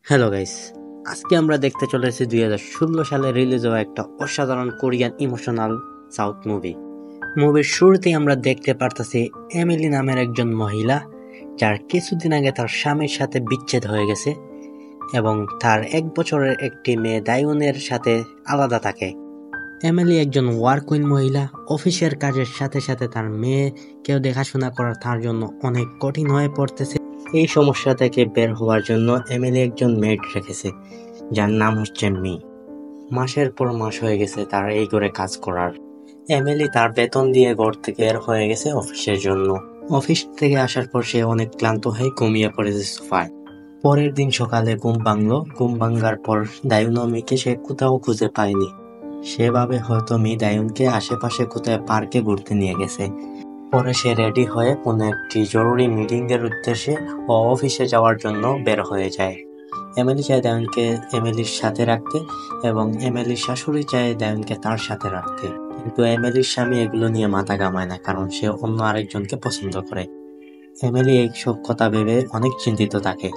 Hello guys, আজকে আমরা দেখতে চলেছি 2016 সালে রিলিজ হওয়া একটা অসাধারণ কোরিয়ান ইমোশনাল সাউথ মুভির শুরুতেই আমরা দেখতে পারতেছি এমিলি নামের একজন মহিলা, যার কিছুদিন আগে তার স্বামীর সাথে বিচ্ছেদ হয়ে গেছে এবং তার 1 বছরের একটি মেয়ে দায়ুনের সাথে আলাদা থাকে। এমিলি একজন ওয়ার্কিং মহিলা, অফিসের কাজের সাথে সাথে তার মেয়েকেও দেখাশোনা করা তার জন্য অনেক কঠিন হয়ে পড়তেছে। এই সমস্যা থেকে বের হওয়ার জন্য এমিলি একজন মেড রেখেছে, যার নাম হচ্ছে মি। মাসের পর মাস হয়ে গেছে তার এই ঘরে কাজ করার। এমিলি তার বেতন দিয়ে ঘর থেকে বের হয়ে গেছে অফিসের জন্য। অফিস থেকে আসার পর সে অনেক ক্লান্ত হয়ে ঘুমিয়ে পড়েছে সোফায়। পরের দিন সকালে ঘুম ভাঙার পর দায়ুন ও মিকে সে কোথাও খুঁজে পায়নি। সে ভাবে হয়তো মি দায়ুনকে আশেপাশে কোথায় পার্কে ঘুরতে নিয়ে গেছে। পরে সে রেডি হয়ে কোনো একটি জরুরি মিটিং এর উদ্দেশ্যে ও অফিসে যাওয়ার জন্য বের হয়ে যায়। এমিলি চায় দায়ুনকে এমিলির সাথে রাখতে এবং এমিলির শাশুড়ি চায় দায়ুনকে তার সাথে রাখতে, কিন্তু এমিলির স্বামী এগুলো নিয়ে মাথা ঘামায় না, কারণ সে অন্য আরেকজনকে পছন্দ করে। এমিলি এই সব কথা ভেবে অনেক চিন্তিত থাকে।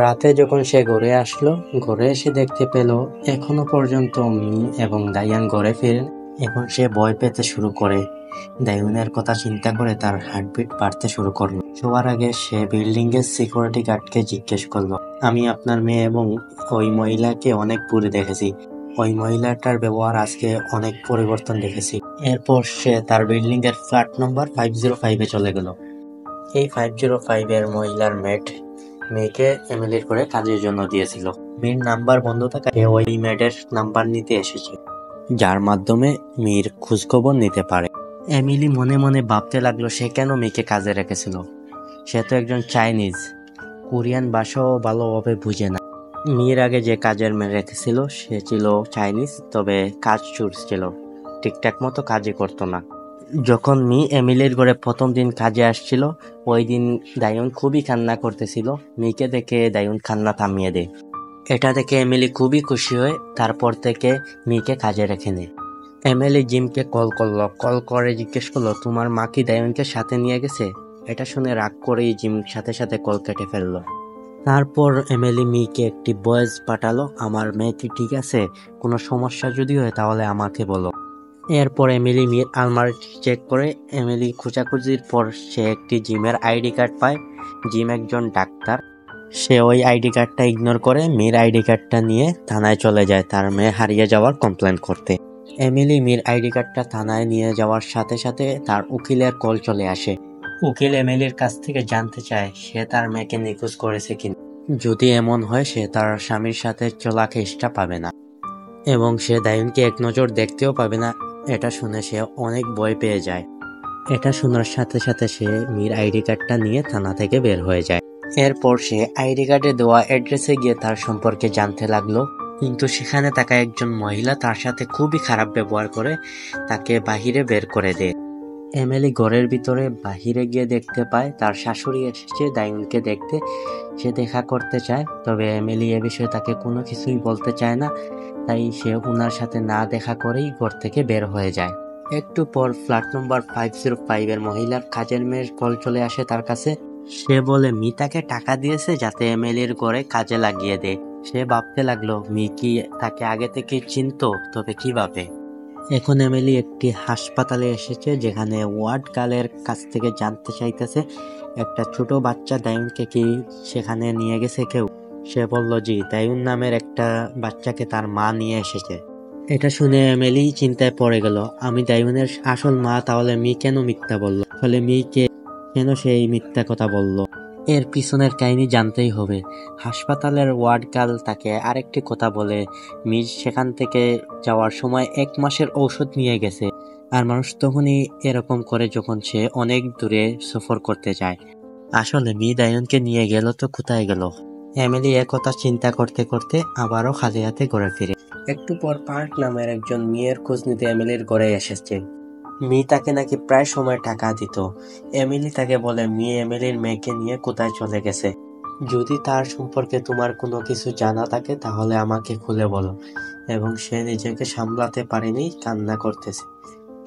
রাতে যখন সে ঘরে আসলো, ঘরে এসে দেখতে পেল এখনো পর্যন্ত মি এবং দায়ান ঘরে ফিরেন। এখন সে ভয় পেতে শুরু করে। দায়ুনের কথা চিন্তা করে তার হার্টবিট বাড়তে শুরু করলো। সবার আগে সে বিল্ডিং এর সিকিউরিটি গার্ডকে জিজ্ঞেস করলো, আমি আপনার মেয়ে এবং ওই মহিলাকে অনেক দূরে দেখেছি। ওই মহিলাটার ব্যবহার আজকে অনেক পরিবর্তন দেখেছি। এরপর সে তার বিল্ডিং এর ফ্ল্যাট নম্বর 505 চলে গেল। এই 505 এর মহিলার মেড মেয়েকে এমিলির করে কাজের জন্য দিয়েছিল। মেয়ের নাম্বার বন্ধ থাকায় ওই মেয়েদের নাম্বার নিতে এসেছে, যার মাধ্যমে মেয়ের খোঁজখবর নিতে পারে। এমিলি মনে মনে ভাবতে লাগলো সে কেন মেয়েকে কাজে রেখেছিল। সে তো একজন চাইনিজ, কোরিয়ান ভাষাও ভালোভাবে বুঝে না। মেয়ের আগে যে কাজের মেয়ে রেখেছিল সে ছিল চাইনিজ, তবে কাজ চোর ছিল, ঠিকঠাক মতো কাজই করতো না। যখন মি এমিলির ঘরে প্রথম দিন কাজে আসছিল, ওই দিন দায়ুন খুবই কান্না করতেছিল। মিকে দেখে দায়ুন কান্না থামিয়ে দেয়। এটা দেখে এমিলি খুবই খুশি হয়ে তারপর থেকে মিকে কাজে রেখে নেয়। এমিলি জিমকে কল করে জিজ্ঞেস করলো, তোমার মা কি দায়ুনকে সাথে নিয়ে গেছে? এটা শুনে রাগ করেই জিম সাথে সাথে কল কেটে ফেললো। তারপর এমিলি মিকে একটি ভয়েস পাঠালো, আমার মেয়ে কি ঠিক আছে? কোনো সমস্যা যদি হয় তাহলে আমাকে বলো। এরপর এমিলি মির আলমারি চেক করে। এমিলি খোঁজাখুঁজির পর সে একটি জিমের আইডি কার্ড পায়। জিম একজন ডাক্তার। সে ওই আইডি কার্ডটা ইগনোর করে মির আইডি কার্ডটা নিয়ে থানায় চলে যায় তার মেয়ে হারিয়ে যাওয়ার কমপ্লেন করতে। এমিলি মির আইডি কার্ডটা থানায় নিয়ে যাওয়ার সাথে সাথে তার উকিলের কল চলে আসে। উকিল এমিলির কাছ থেকে জানতে চায় সে তার মেয়েকে নিখোঁজ করেছে কিনা। যদি এমন হয় সে তার স্বামীর সাথে চলা কেসটা পাবে না এবং সে দায়ুনকে এক নজর দেখতেও পাবে না। এটা শুনে সে অনেক ভয় পেয়ে যায়। এটা শোনার সাথে সাথে সে মির আইডি কার্ডটা নিয়ে থানা থেকে বের হয়ে যায়। এরপর সে আইডি কার্ডে দেওয়া অ্যাড্রেসে গিয়ে তার সম্পর্কে জানতে লাগলো, কিন্তু সেখানে থাকা একজন মহিলা তার সাথে খুবই খারাপ ব্যবহার করে তাকে বাহিরে বের করে দেয়। এমিলি ঘরের ভিতরে বাহিরে গিয়ে দেখতে পায় তার শাশুড়ি এসেছে দায়ুনকে দেখতে। সে দেখা করতে চায়, তবে এমিলি এ বিষয়ে তাকে কোনো কিছুই বলতে চায় না, তাই সে উনার সাথে না দেখা করেই ঘর থেকে বের হয়ে যায়। একটু পর ফ্ল্যাট নম্বর 505 এর মহিলার কাজের মেয়ের কল চলে আসে তার কাছে। সে বলে মি তাকে টাকা দিয়েছে যাতে এমিলির ঘরে কাজে লাগিয়ে দেয়। সে ভাবতে লাগলো মি কি তাকে আগে থেকে চিনতো, তবে কিভাবে। এখন এমিলি একটি হাসপাতালে এসেছে, যেখানে ওয়ার্ড গার্লের কাছ থেকে জানতে চাইতেছে একটা ছোট বাচ্চা দায়ুনকে কি সেখানে নিয়ে গেছে কেউ। সে বলল জি, দায়ুন নামের একটা বাচ্চাকে তার মা নিয়ে এসেছে। এটা শুনে এমিলি চিন্তায় পড়ে গেল, আমি দায়ুনের আসল মা, তাহলে মি কেন মিথ্যা বলল? ফলে মিকে কেন সেই মিথ্যা কথা বলল? এর পিছনের কাহিনী জানতেই হবে। হাসপাতালের ওয়ার্ড গার্ল তাকে আরেকটি কথা বলে, মি সেখান থেকে যাওয়ার সময় 1 মাসের ঔষধ নিয়ে গেছে। আর মানুষ তখনই এরকম করে যখন সে অনেক দূরে সফর করতে যায়। আসলে মি দায়ুনকে নিয়ে গেল তো কোথায় গেল? এমিলি একথা চিন্তা করতে করতে আবারও খালি হাতে ঘরে ফিরে। একটু পর পার্ক নামের একজন মেয়ের খোঁজ নিতে এমিলির ঘরে এসেছে। মি তাকে নাকি প্রায় সময় টাকা দিত। এমিলি তাকে বলে মি এমিলির মেয়েকে নিয়ে কোথায় চলে গেছে। যদি তার সম্পর্কে তোমার কোনো কিছু জানা থাকে তাহলে আমাকে খুলে বলো। এবং সে নিজেকে সামলাতে পারেনি, কান্না করতেছে।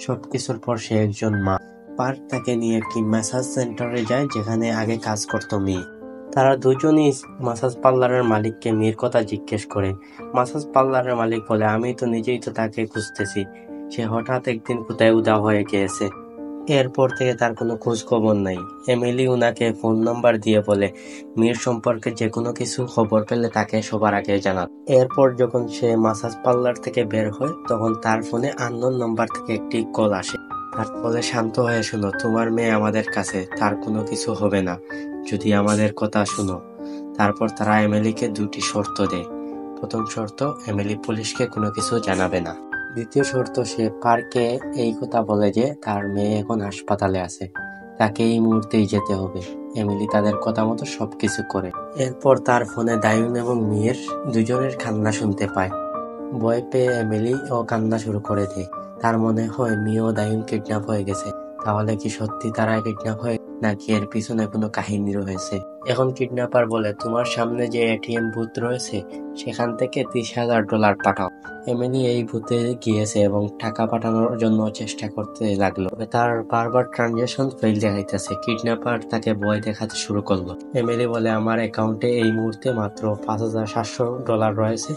সবকিছুর পর সে একজন মা। পার্ক তাকে নিয়ে একটি ম্যাসাজ সেন্টারে যায় যেখানে আগে কাজ করতো মি। তারা দুজনই মাসাজ পার্লারের মালিককে মির কথা জিজ্ঞেস করে। মাসাজ পার্লারের মালিক বলে, আমি তো নিজেই তো তাকে খুঁজতেছি, সে হঠাৎ একদিন কোথায় উধাও হয়ে গিয়েছে। এরপর থেকে তার কোনো খোঁজ খবর নাই। এমিলি উনাকে ফোন নাম্বার দিয়ে বলে মীর সম্পর্কে যে কোনো কিছু খবর পেলে তাকে সবার আগে জানাত। এরপর যখন সে মাসাজ পার্লার থেকে বের হয় তখন তার ফোনে আননোন নাম্বার থেকে একটি কল আসে। তার বলে, শান্ত হয়ে শোনো, তোমার মেয়ে আমাদের কাছে, তার কোনো কিছু হবে না যদি আমাদের কথা শুনো। তারপর তারা এমিলিকে দুটি শর্ত দেয়। প্রথম শর্ত, এমিলি পুলিশকে কোনো কিছু জানাবে না। দ্বিতীয় শর্ত, সে পার্কে এই কথা বলে যে তার মেয়ে এখন হাসপাতালে আছে, তাকে এই মুহূর্তেই যেতে হবে। এমিলি তাদের কথা মতো সবকিছু করে। এরপর তার ফোনে দায়ুন এবং মীর দুজনের কান্না শুনতে পায়। ভয় পেয়ে এমিলি ও কান্না শুরু করে দেয়। তার মনে হয় মিও ও দায়ুন কিডন্যাপ হয়ে গেছে। তাহলে কি সত্যি তারা কিডন্যাপ হয়ে, নাকি এর পিছনে কোনো কাহিনী রয়েছে? এখন কিডন্যাপার বলে, তোমার সামনে যে এটিএম বুথ রয়েছে সেখান থেকে $30,000 পাঠাও। এমিলি এই বুথে গিয়েছে এবং টাকা পাঠানোর জন্য চেষ্টা করতে লাগলো। তার বারবার ট্রানজাকশন ফেল দেখাইতেছে। কিডন্যাপার তাকে ভয় দেখাতে শুরু করলো। এমিলি বলে, আমার অ্যাকাউন্টে এই মুহূর্তে মাত্র $5,700 রয়েছে,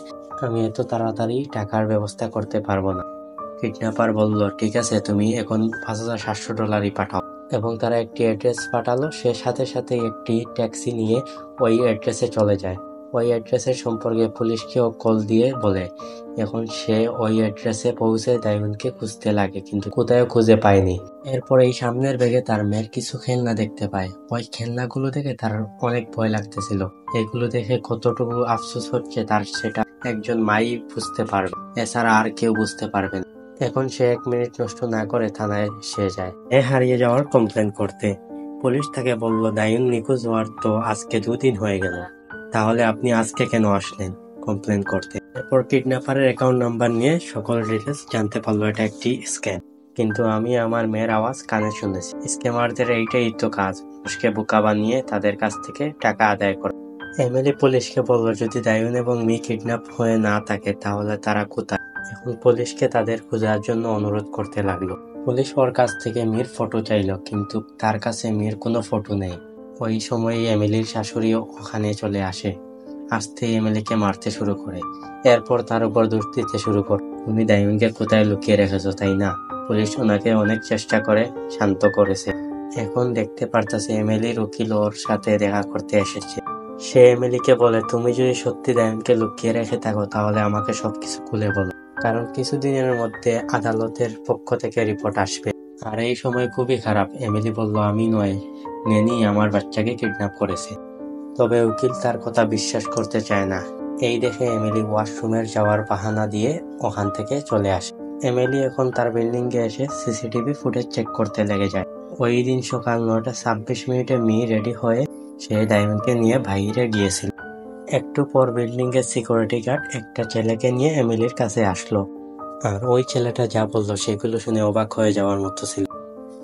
আমি এত তাড়াতাড়ি টাকার ব্যবস্থা করতে পারবো না। কিডন্যাপার বলল, ঠিক আছে, তুমি এখন $5,700 পাঠাও। এবং তারা একটি অ্যাড্রেস পাঠালো। সে সাথে সাথে একটি ট্যাক্সি নিয়ে ওই অ্যাড্রেসে চলে যায়। ওই অ্যাড্রেসের সম্পর্কে পুলিশকেও কল দিয়ে বলে। এখন সে ওই অ্যাড্রেসে পৌঁছে দায়ুনকে খুঁজতে লাগে, কিন্তু কোথাও খুঁজে পায়নি। এরপর এই সামনের ব্যাগে তার মেয়ের কিছু খেলনা দেখতে পায়। ওই খেলনাগুলো দেখে তার অনেক ভয় লাগতেছিল। এগুলো দেখে কতটুকু আফসোস হচ্ছে তার, সেটা একজন মাই বুঝতে পারবে, এছাড়া আর কেউ বুঝতে পারবে না। এখন সে 1 মিনিট নষ্ট না করে থানায় সে যায় হারিয়ে যাওয়ার কমপ্লেন করতে। পুলিশ তাকে বলল, দায়ুন নিখোঁজ হওয়ার তো আজকে 2 দিন হয়ে গেল, তাহলে আপনি আজকে কেন আসলেন কমপ্লেন করতে? এরপর কিডন্যাপারের অ্যাকাউন্ট নাম্বার নিয়ে সকল ডিটেলস জানতে পারলো এটা একটি স্ক্যাম। কিন্তু আমি আমার মেয়ের আওয়াজ কানে শুনেছি। স্ক্যামারদের এইটাই তো কাজ, মানুষকে বোকা বানিয়ে তাদের কাছ থেকে টাকা আদায় করা। এমিলি পুলিশকে বলল, যদি দায়ুন এবং মি কিডন্যাপ হয়ে না থাকে তাহলে তারা কোথায়? এখন পুলিশকে তাদের খোঁজার জন্য অনুরোধ করতে লাগলো। পুলিশ ওর কাছ থেকে মির ফটো চাইলো, কিন্তু তার কাছে মির কোনো ফটো নেই। ওই সময়ই এমিলির শাশুড়ি ওখানে চলে আসে। আসতেই এমিলিকে মারতে শুরু করে। এরপর তার উপর দোষ দিতে শুরু করে, তুমি দায়ুনকে কোথায় লুকিয়ে রেখেছো, তাই না? পুলিশ ওনাকে অনেক চেষ্টা করে শান্ত করেছে। এখন দেখতে পারতেছে এমিলির উকিল ওর সাথে দেখা করতে এসেছে। সে এমিলিকে বলে, তুমি যদি সত্যি দায়ুনকে লুকিয়ে রেখে থাকো তাহলে আমাকে সবকিছু খুলে বলো, কারণ কিছুদিনের মধ্যে আদালতের পক্ষ থেকে রিপোর্ট আসবে। আর এই সময় খুবই খারাপ। এমিলি বলল, আমি নয়, নেনি আমার বাচ্চাকে কিডন্যাপ করেছে। তবে উকিল তার কথা বিশ্বাস করতে চায় না। এই দেখে এমিলি ওয়াশরুমের যাওয়ার বাহানা দিয়ে ওখান থেকে চলে আসে। এমিলি এখন তার বিল্ডিং এ এসে সিসিটিভি ফুটেজ চেক করতে লেগে যায়। ওই দিন সকাল 9:26 মি রেডি হয়ে সে দায়ুনকে নিয়ে বাইরে গিয়েছিল। একটু পর বিল্ডিং এর সিকিউরিটি গার্ড একটা ছেলেকে নিয়ে এমিলির কাছে আসলো। আর ওই ছেলেটা যা বললো সেগুলো শুনে অবাক হয়ে যাওয়ার মতো ছিল।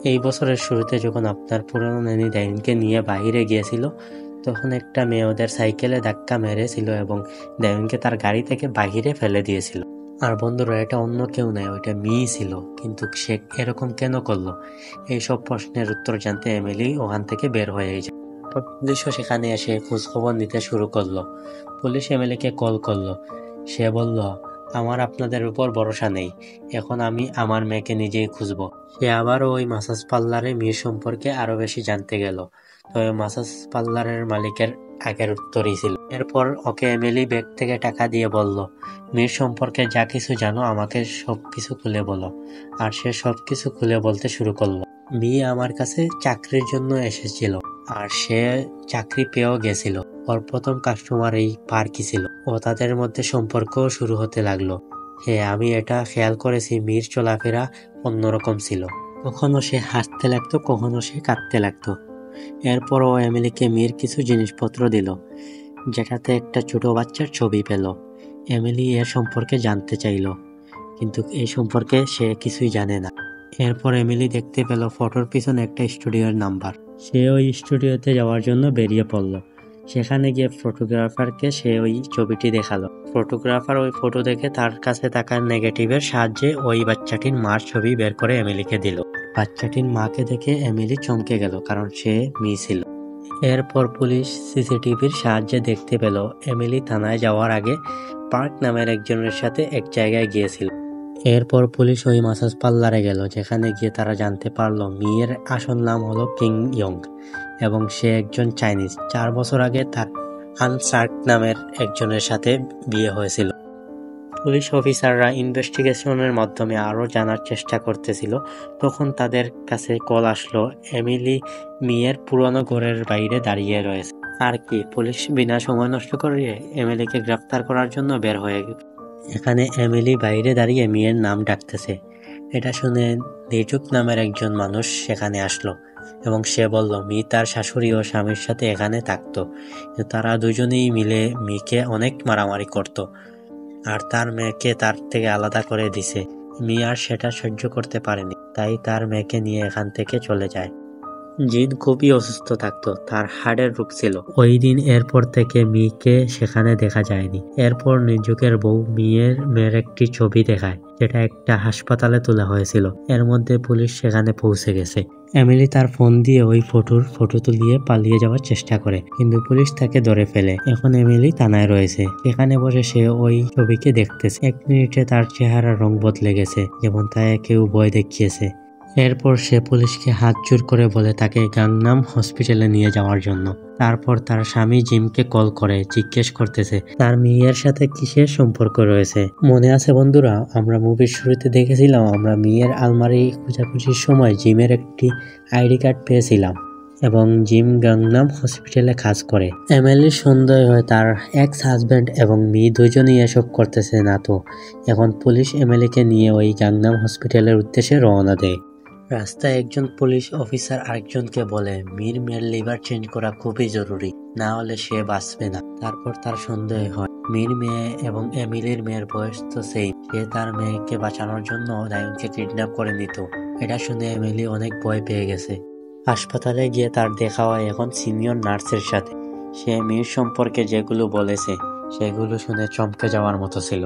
এই বছরের শুরুতে যখন আপনার পুরনো নেনি দায়ুনকে নিয়ে বাইরে গিয়েছিল, তখন একটা মেয়ে ওদের সাইকেলে ধাক্কা মেরেছিল এবং দায়ুনকে তার গাড়ি থেকে বাহিরে ফেলে দিয়েছিল। আর বন্ধুরা, এটা অন্য কেউ নয়, ওইটা মেয়ে ছিল। কিন্তু সে এরকম কেন করলো? এইসব প্রশ্নের উত্তর জানতে এমিলি ওখান থেকে বের হয়ে যায়। পুলিশও সেখানে এসে খোঁজখবর নিতে শুরু করলো। পুলিশ এমিলিকে কল করলো। সে বলল, আমার আপনাদের উপর ভরসা নেই, এখন আমি আমার মেয়েকে নিজেই খুঁজবো। সে আবারও ওই মাসাজ পার্লারে মেয়ে সম্পর্কে আরো বেশি জানতে গেল। তবে মাসাজ পার্লারের মালিকের আগের উত্তরই ছিল। এরপর ওকে এমিলি ব্যাগ থেকে টাকা দিয়ে বলল, মেয়ের সম্পর্কে যা কিছু জানো আমাকে সবকিছু খুলে বলো। আর সে সবকিছু খুলে বলতে শুরু করলো। মেয়ে আমার কাছে চাকরির জন্য এসেছিল, আর সে চাকরি পেয়েও গেছিল। ওর প্রথম কাস্টমার এই পার্কই ছিল। ও তাদের মধ্যে সম্পর্কও শুরু হতে লাগলো। হ্যাঁ, আমি এটা খেয়াল করেছি, মীর চলাফেরা অন্যরকম ছিল। কখনো সে হাসতে লাগতো, কখনো সে কাঁদতে লাগতো। এরপর ও এমিলিকে মীর কিছু জিনিসপত্র দিল, যেটাতে একটা ছোট বাচ্চার ছবি পেল। এমিলি এর সম্পর্কে জানতে চাইল, কিন্তু এই সম্পর্কে সে কিছুই জানে না। এরপর এমিলি দেখতে পেল ফটোর পিছনে একটা স্টুডিওর নাম্বার। সে ওই স্টুডিওতে যাওয়ার জন্য বেরিয়ে পড়ল। সেখানে গিয়ে ফটোগ্রাফারকে সে ওই ছবিটি দেখালো। ফটোগ্রাফার ওই ফটো দেখে তার কাছে থাকা নেগেটিভের সাহায্যে ওই বাচ্চাটির মার ছবি বের করে এমিলিকে দিল। বাচ্চাটির মাকে দেখে এমিলি চমকে গেল, কারণ সে মেয়ে ছিল। এরপর পুলিশ সিসিটিভির সাহায্যে দেখতে পেল এমিলি থানায় যাওয়ার আগে পার্ক নামের একজনের সাথে এক জায়গায় গিয়েছিল। এরপর পুলিশ ওই মাসাজ পার্লারে গেল, যেখানে গিয়ে তারা জানতে পারলো মেয়ের আসল নাম হলো কিং ইয়ং এবং সে একজন চাইনিজ। 4 বছর আগে তার আন সার্ক নামের একজনের সাথে বিয়ে হয়েছিল। পুলিশ অফিসাররা ইনভেস্টিগেশনের মাধ্যমে আরও জানার চেষ্টা করতেছিল। তখন তাদের কাছে কল আসলো এমিলি মেয়ের পুরনো ঘরের বাইরে দাঁড়িয়ে রয়েছে। আর কি, পুলিশ বিনা সময় নষ্ট করে এমিলিকে গ্রেফতার করার জন্য বের হয়ে গেল। এখানে এমিলি বাইরে দাঁড়িয়ে মেয়ের নাম ডাকতেছে। এটা শুনে নির্জুক নামের একজন মানুষ সেখানে আসলো এবং সে বলল মি তার শাশুড়ি ও স্বামীর সাথে এখানে থাকতো। তারা দুজনেই মিলে মিকে অনেক মারামারি করত আর তার মেয়েকে তার থেকে আলাদা করে দিছে। মি আর সেটা সহ্য করতে পারেনি, তাই তার মেয়েকে নিয়ে এখান থেকে চলে যায়। জিন খুবই অসুস্থ থাকতো, তার হার্টের রোগ ছিল। ওই দিন এরপর থেকে মিকে সেখানে দেখা যায়নি। এরপর নির্জুকের বউ মেয়ের একটি ছবি দেখায়, যেটা একটা হাসপাতালে তোলা হয়েছিল। এর মধ্যে পুলিশ সেখানে পৌঁছে গেছে। এমিলি তার ফোন দিয়ে ওই ফটো তুলিয়ে পালিয়ে যাওয়ার চেষ্টা করে, কিন্তু পুলিশ তাকে ধরে ফেলে। এখন এমিলি থানায় রয়েছে, এখানে বসে সে ওই ছবিকে দেখতেছে। 1 মিনিটে তার চেহারার রং বদলে গেছে, যেমন তাকে কেউ ভয় দেখিয়েছে। এরপর সে পুলিশকে হাত জোর করে বলে তাকে গাংনাম হসপিটালে নিয়ে যাওয়ার জন্য। তারপর তার স্বামী জিমকে কল করে জিজ্ঞেস করতেছে তার মেয়ের সাথে কিসের সম্পর্ক রয়েছে। মনে আছে বন্ধুরা, আমরা মুভির শুরুতে দেখেছিলাম আমরা মেয়ের আলমারি খোঁজাখুঁজির সময় জিমের একটি আইডি কার্ড পেয়েছিলাম এবং জিম গাংনাম হসপিটালে কাজ করে। এমিলির সন্দেহ হয় তার এক্স হাজব্যান্ড এবং মি দুজনেই এসব করতেছে না। তো এখন পুলিশ এমিলিকে নিয়ে ওই গাংনাম হসপিটালের উদ্দেশ্যে রওনা দেয়। রাস্তায় একজন পুলিশ অফিসার আরেকজনকে বলে মেয়ের লিভার চেঞ্জ করা খুবই জরুরি, না হলে সে বাঁচবে না। তারপর তার সন্দেহ হয় মেয়ে এবং এমিলির মেয়ের বয়স তো সেম, সে তার মেয়েকে বাঁচানোর জন্য দায়ুনকে কিডন্যাপ করে নিত। এটা শুনে এমিলি অনেক ভয় পেয়ে গেছে। হাসপাতালে গিয়ে তার দেখা হয় এখন সিনিয়র নার্সের সাথে। সে মেয়ের সম্পর্কে যেগুলো বলেছে সেগুলো শুনে চমকে যাওয়ার মতো ছিল।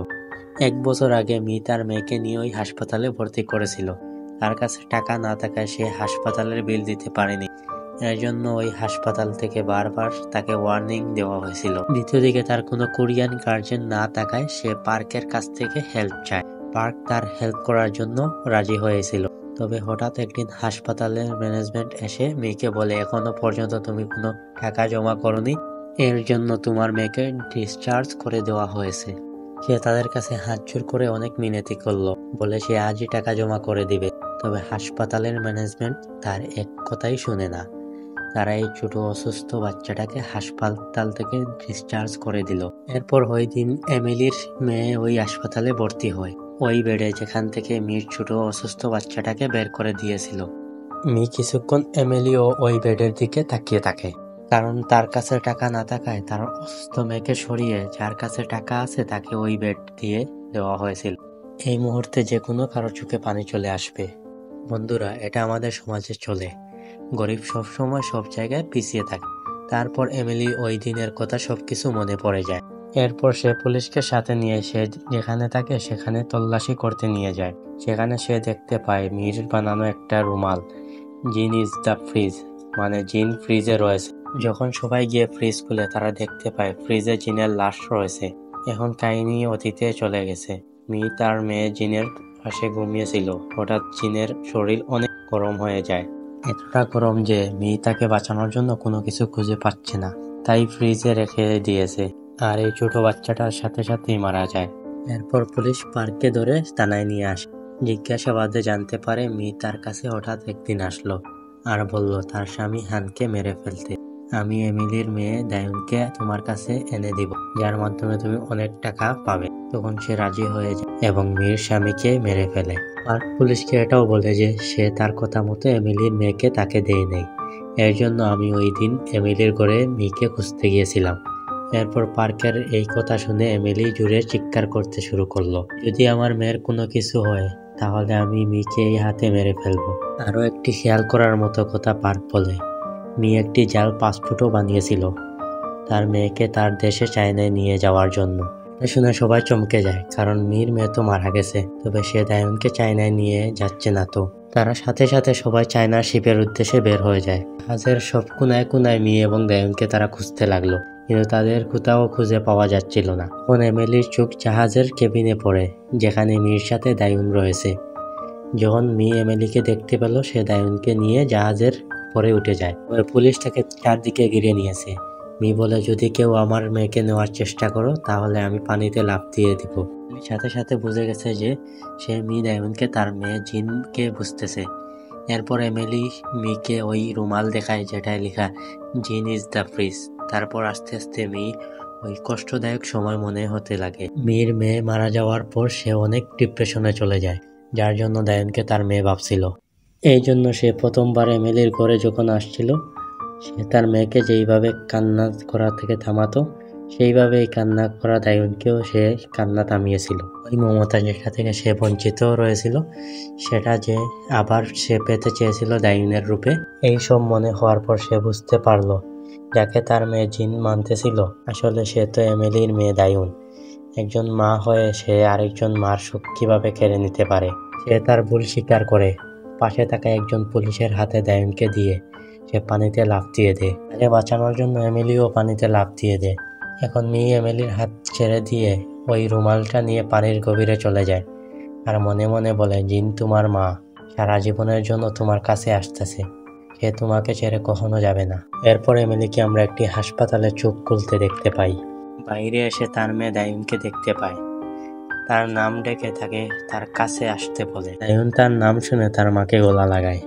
1 বছর আগে তার মেয়েকে নিয়ে ওই হাসপাতালে ভর্তি করেছিল। তার কাছে টাকা না থাকায় সে হাসপাতালের বিল দিতে পারেনি। এর জন্য ওই হাসপাতাল থেকে বারবার তাকে ওয়ার্নিং দেওয়া হয়েছিল। দ্বিতীয় দিকে তার কোনো কোরিয়ান গার্জেন না থাকায় সে পার্কের কাছ থেকে হেল্প চায়। পার্ক তার হেল্প করার জন্য রাজি হয়েছিল। তবে হঠাৎ একদিন হাসপাতালের ম্যানেজমেন্ট এসে মেয়েকে বলে এখনো পর্যন্ত তুমি কোনো টাকা জমা করনি, এর জন্য তোমার মেয়েকে ডিসচার্জ করে দেওয়া হয়েছে। সে তাদের কাছে হাত জোর করে অনেক মিনতি করলো, বলে সে আজই টাকা জমা করে দিবে। তবে হাসপাতালের ম্যানেজমেন্ট তার এক কথাই শুনে না। তারা এই ছোট অসুস্থ বাচ্চাটাকে হাসপাতাল থেকে ডিসচার্জ করে দিল। এরপর ওই দিন এমিলির মেয়ে ওই হাসপাতালে ভর্তি হয়, ওই বেডে যেখান থেকে মির ছোট অসুস্থ বাচ্চাটাকে বের করে দিয়েছিল। মি কিছুক্ষণ এমিলি ও ওই বেডের দিকে তাকিয়ে থাকে, কারণ তার কাছে টাকা না থাকায় তার অসুস্থ মেয়েকে সরিয়ে যার কাছে টাকা আছে তাকে ওই বেড দিয়ে দেওয়া হয়েছিল। এই মুহূর্তে যে কোনো কারো চোখে পানি চলে আসবে। বন্ধুরা, এটা আমাদের সমাজে চলে। গরিব সবসময় সব জায়গায় পিছিয়ে থাকে। তারপর এমিলি ওই দিনের কথা সবকিছু মনে পড়ে যায়। এরপর সে পুলিশকে সাথে নিয়ে সে যেখানে থাকে সেখানে তল্লাশি করতে নিয়ে যায়। সেখানে সে দেখতে পায় মির বানানো একটা রুমাল। জিন ইজ দ্য ফ্রিজ, মানে জিন ফ্রিজে রয়েছে। যখন সবাই গিয়ে ফ্রিজ খুলে তারা দেখতে পায় ফ্রিজে জিনের লাশ রয়েছে। এখন কাহিনী অতীতে চলে গেছে। মি তার মেয়ে জিনের পাশে ঘুমিয়েছিল। হঠাৎ জিনের শরীর অনেক গরম হয়ে যায়, এতটা গরম যে মি তাকে বাঁচানোর জন্য কোনো কিছু খুঁজে পাচ্ছে না, তাই ফ্রিজে রেখে দিয়েছে। আর এই ছোট বাচ্চাটার সাথে সাথেই মারা যায়। এরপর পুলিশ পার্ককে ধরে থানায় নিয়ে আসে। জিজ্ঞাসাবাদে জানতে পারে মি তার কাছে হঠাৎ একদিন আসলো আর বলল তার স্বামী হানকে মেরে ফেলতে। আমি এমিলির মেয়ে দায়ুনকে তোমার কাছে এনে দিব, যার মাধ্যমে তুমি অনেক টাকা পাবে। তখন সে রাজি হয়ে যায় এবং মির স্বামীকে মেরে ফেলে। পার্ক পুলিশকে এটাও বলে যে সে তার কথা মতো এমিলির মেয়েকে তাকে দেয় নেই। এর জন্য আমি ওই দিন এমিলির ঘরে মিকে খুঁজতে গিয়েছিলাম। এরপর পার্কের এই কথা শুনে এমিলি জোরে চিৎকার করতে শুরু করলো, যদি আমার মেয়ের কোনো কিছু হয় তাহলে আমি মিকে এই হাতে মেরে ফেলবো। আরও একটি খেয়াল করার মতো কথা পার্ক বলে, মি একটি জাল পাসপোর্টও বানিয়েছিল তার মেয়েকে তার দেশে চায়নায় নিয়ে যাওয়ার জন্য। শুনে সবাই চমকে যায়, কারণ মির মেয়ে তো মারা গেছে, তবে সে দায়ুনকে চায়নায় নিয়ে যাচ্ছে না। তো তারা সাথে সাথে সবাই চায়নার শিপের উদ্দেশ্যে বের হয়ে যায়। জাহাজের সব কোনায় কোনায় মি এবং দায়ুনকে তারা খুঁজতে লাগলো, কিন্তু তাদের কোথাও খুঁজে পাওয়া যাচ্ছিল না। তখন এমিলির চোখ জাহাজের কেবিনে পড়ে, যেখানে মির সাথে দায়ুন রয়েছে। যখন মি এমিলিকে দেখতে পেল, সে দায়ুনকে নিয়ে জাহাজের উপরে উঠে যায়। পুলিশ তাকে চারদিকে ঘিরে নিয়েছে। মি বলে, যদি কেউ আমার মেয়েকে নেওয়ার চেষ্টা করো তাহলে আমি পানিতে লাফ দিয়ে দিব। সাথে সাথে বুঝে গেছে যে সে মি দায়ুনকে তার মেয়ে জিনকে বুঝতেছে। এরপর এমিলি মিকে ওই রুমাল দেখায় যেটায় লেখা জিন ইজ দ্য ফ্রিজ। তারপর আস্তে আস্তে মি ওই কষ্টদায়ক সময় মনে হতে লাগে। মির মেয়ে মারা যাওয়ার পর সে অনেক ডিপ্রেশনে চলে যায়, যার জন্য দায়ুনকে তার মেয়ে ভাবছিল। এই জন্য সে প্রথমবার এমিলির ঘরে যখন আসছিল, সে তার মেয়েকে যেইভাবে কান্না করা থেকে থামাতো, সেইভাবেই কান্না করা দায়ুনকেও সে কান্না থামিয়েছিল। ওই মমতা যেটা থেকে সে বঞ্চিত রয়েছিল, সেটা যে আবার সে পেতে চেয়েছিল দায়ুনের রূপে। এই সব মনে হওয়ার পর সে বুঝতে পারলো, যাকে তার মেয়ে জিন মানতেছিল, আসলে সে তো এমিলির মেয়ে দায়ুন। একজন মা হয়ে সে আরেকজন মার সুখ কিভাবে কেড়ে নিতে পারে। সে তার ভুল স্বীকার করে পাশে থাকা একজন পুলিশের হাতে দায়ুনকে দিয়ে সে পানিতে লাফ দিয়ে দেয়। তাকে বাঁচানোর জন্য এমিলিও পানিতে লাফ দিয়ে দেয়। এখন মি এমিলির হাত ছেড়ে দিয়ে ওই রুমালটা নিয়ে পানির গভীরে চলে যায়, আর মনে মনে বলে, জিন তোমার মা, সারা জীবনের জন্য তোমার কাছে আসতেছে, সে তোমাকে ছেড়ে কখনো যাবে না। এরপর এমিলিকে আমরা একটি হাসপাতালে চোখ খুলতে দেখতে পাই। বাইরে এসে তার মেয়ে দায়ুনকে দেখতে পায়, তার নাম ডেকে তাকে তার কাছে আসতে বলে। দায়ুন তার নাম শুনে তার মাকে গলা লাগায়।